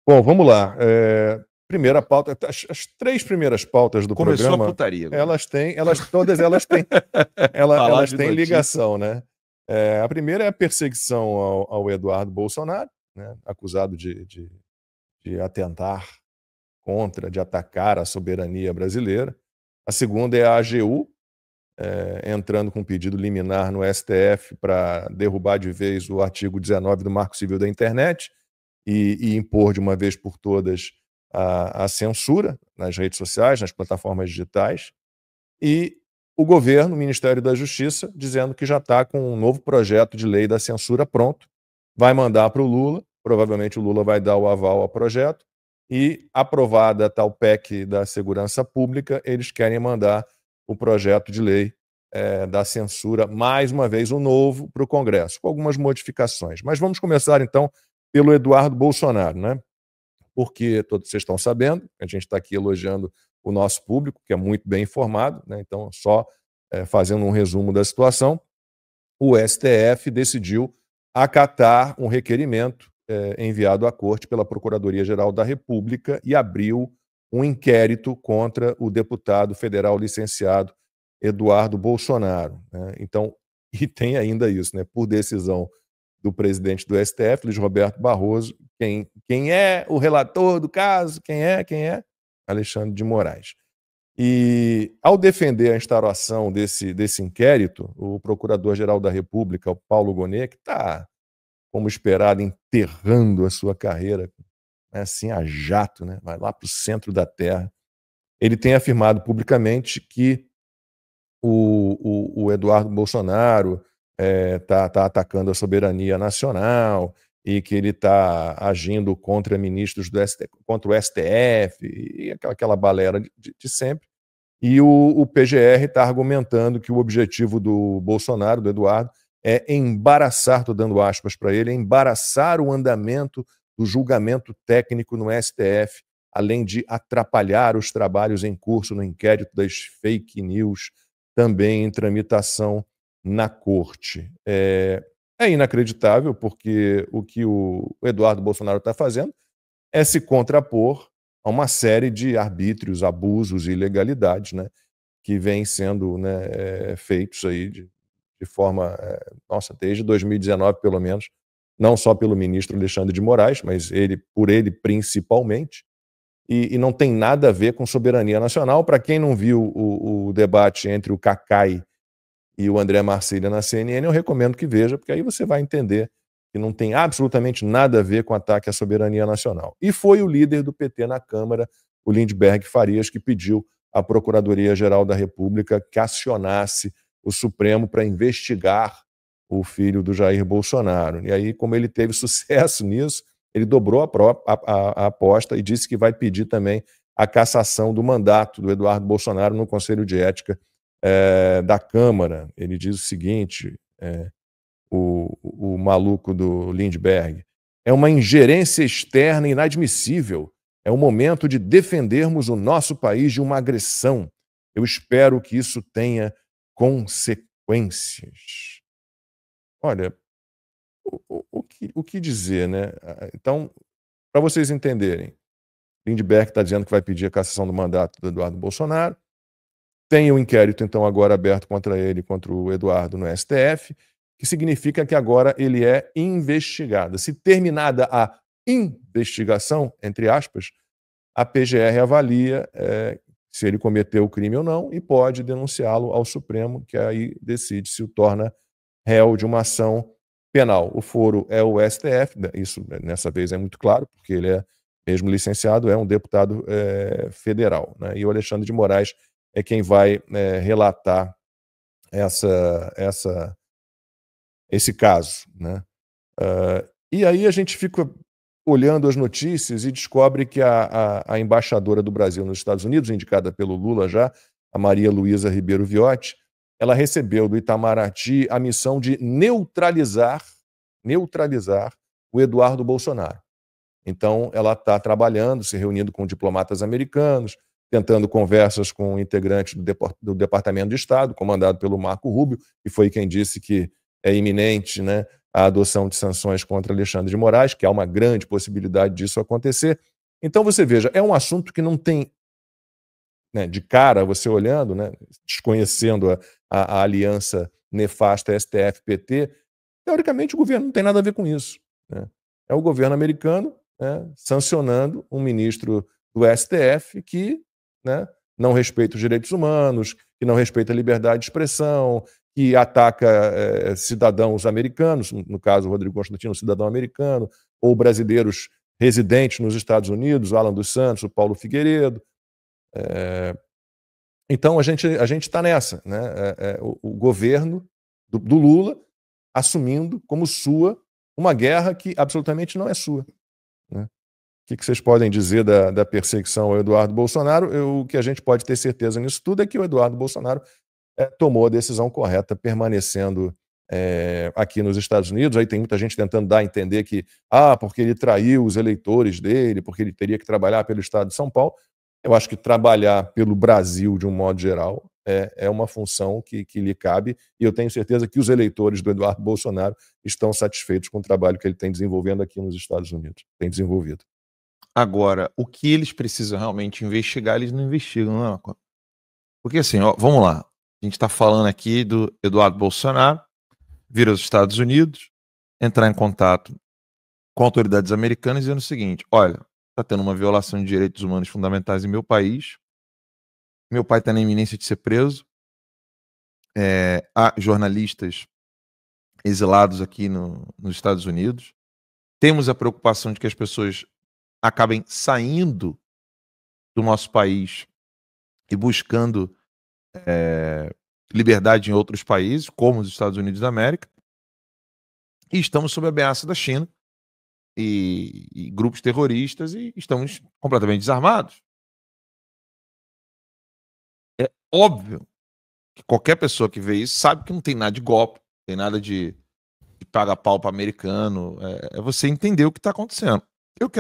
Bom, vamos lá. Primeira pauta, as 3 primeiras pautas do Começou a programa, putaria agora. todas elas têm Falar elas de têm notícia. ligação, né. A primeira é a perseguição ao Eduardo Bolsonaro, né, acusado de atentar contra, de atacar a soberania brasileira. A segunda é a AGU, entrando com um pedido liminar no STF para derrubar de vez o artigo 19 do Marco Civil da Internet e impor de uma vez por todas a censura nas redes sociais, nas plataformas digitais, e o governo, o Ministério da Justiça, dizendo que já está com um novo projeto de lei da censura pronto, vai mandar para o Lula, provavelmente o Lula vai dar o aval ao projeto, e aprovada a tal PEC da segurança pública, eles querem mandar o projeto de lei da censura, mais uma vez o novo, para o Congresso, com algumas modificações. Mas vamos começar então pelo Eduardo Bolsonaro, né? Porque todos vocês estão sabendo, a gente está aqui elogiando o nosso público, que é muito bem informado, né? Então, só fazendo um resumo da situação, o STF decidiu acatar um requerimento enviado à Corte pela Procuradoria-Geral da República e abriu um inquérito contra o deputado federal licenciado Eduardo Bolsonaro, né? Então, e tem ainda isso, né? Por decisão do presidente do STF, Luiz Roberto Barroso, quem é o relator do caso, quem é? Alexandre de Moraes. E, ao defender a instauração desse inquérito, o Procurador-Geral da República, o Paulo Gonet, que está, como esperado, enterrando a sua carreira, né, assim, a jato, né, vai lá para o centro da terra, ele tem afirmado publicamente que o Eduardo Bolsonaro tá atacando a soberania nacional e que ele está agindo contra ministros contra o STF e aquela balera de sempre. E o PGR está argumentando que o objetivo do Bolsonaro, do Eduardo, é embaraçar, estou dando aspas para ele, embaraçar o andamento do julgamento técnico no STF, além de atrapalhar os trabalhos em curso no inquérito das fake news, também em tramitação na corte. É inacreditável, porque o que o Eduardo Bolsonaro está fazendo é se contrapor a uma série de arbítrios, abusos e ilegalidades, né, que vêm sendo, né, feitos aí de forma, nossa, desde 2019 pelo menos, não só pelo ministro Alexandre de Moraes, mas por ele principalmente, e não tem nada a ver com soberania nacional. Para quem não viu o debate entre o Cacai e o André Marcília na CNN, eu recomendo que veja, porque aí você vai entender que não tem absolutamente nada a ver com ataque à soberania nacional. E foi o líder do PT na Câmara, o Lindbergh Farias, que pediu à Procuradoria-Geral da República que acionasse o Supremo para investigar o filho do Jair Bolsonaro. E aí, como ele teve sucesso nisso, ele dobrou a aposta e disse que vai pedir também a cassação do mandato do Eduardo Bolsonaro no Conselho de Ética da Câmara. Ele diz o seguinte, o maluco do Lindbergh: é uma ingerência externa inadmissível. É o momento de defendermos o nosso país de uma agressão. Eu espero que isso tenha consequências. Olha, o que dizer, né? Então, para vocês entenderem, Lindbergh está dizendo que vai pedir a cassação do mandato do Eduardo Bolsonaro. Tem o inquérito, então, agora aberto contra ele, contra o Eduardo, no STF, que significa que agora ele é investigado. Se terminada a investigação, entre aspas, a PGR avalia se ele cometeu o crime ou não e pode denunciá-lo ao Supremo, que aí decide se o torna réu de uma ação penal. O foro é o STF, isso nessa vez é muito claro, porque ele é, mesmo licenciado, é um deputado federal, né? E o Alexandre de Moraes é quem vai relatar esse caso, né? E aí a gente fica olhando as notícias e descobre que a embaixadora do Brasil nos Estados Unidos, indicada pelo Lula já, a Maria Luísa Ribeiro Viotti, ela recebeu do Itamaraty a missão de neutralizar o Eduardo Bolsonaro. Então, ela está trabalhando, se reunindo com diplomatas americanos, tentando conversas com integrantes do Departamento de Estado, comandado pelo Marco Rubio, que foi quem disse que é iminente, né, a adoção de sanções contra Alexandre de Moraes, que há uma grande possibilidade disso acontecer. Então você veja, é um assunto que não tem, né, de cara, você olhando, né, desconhecendo a aliança nefasta STF-PT, teoricamente o governo não tem nada a ver com isso, né? É o governo americano, né, sancionando um ministro do STF que, né, não respeita os direitos humanos, que não respeita a liberdade de expressão, que ataca cidadãos americanos, no caso o Rodrigo Constantino, um cidadão americano, ou brasileiros residentes nos Estados Unidos, o Alan dos Santos, o Paulo Figueiredo. Então a gente está nessa, né? O governo do Lula assumindo como sua uma guerra que absolutamente não é sua, né? O que vocês podem dizer da perseguição ao Eduardo Bolsonaro? O que a gente pode ter certeza nisso tudo é que o Eduardo Bolsonaro tomou a decisão correta, permanecendo aqui nos Estados Unidos. Aí tem muita gente tentando dar a entender que, porque ele traiu os eleitores dele, porque ele teria que trabalhar pelo estado de São Paulo. Eu acho que trabalhar pelo Brasil, de um modo geral, é uma função que lhe cabe, e eu tenho certeza que os eleitores do Eduardo Bolsonaro estão satisfeitos com o trabalho que ele tem desenvolvendo aqui nos Estados Unidos, tem desenvolvido. Agora, o que eles precisam realmente investigar, eles não investigam, não. Porque assim, ó, vamos lá. A gente está falando aqui do Eduardo Bolsonaro vir aos Estados Unidos, entrar em contato com autoridades americanas dizendo o seguinte: olha, está tendo uma violação de direitos humanos fundamentais em meu país, meu pai está na iminência de ser preso, há jornalistas exilados aqui nos Estados Unidos, temos a preocupação de que as pessoas acabem saindo do nosso país e buscando liberdade em outros países, como os Estados Unidos da América, e estamos sob a ameaça da China e grupos terroristas e estamos completamente desarmados. É óbvio que qualquer pessoa que vê isso sabe que não tem nada de golpe, não tem nada de paga-pau para americano, é você entender o que está acontecendo. Eu quero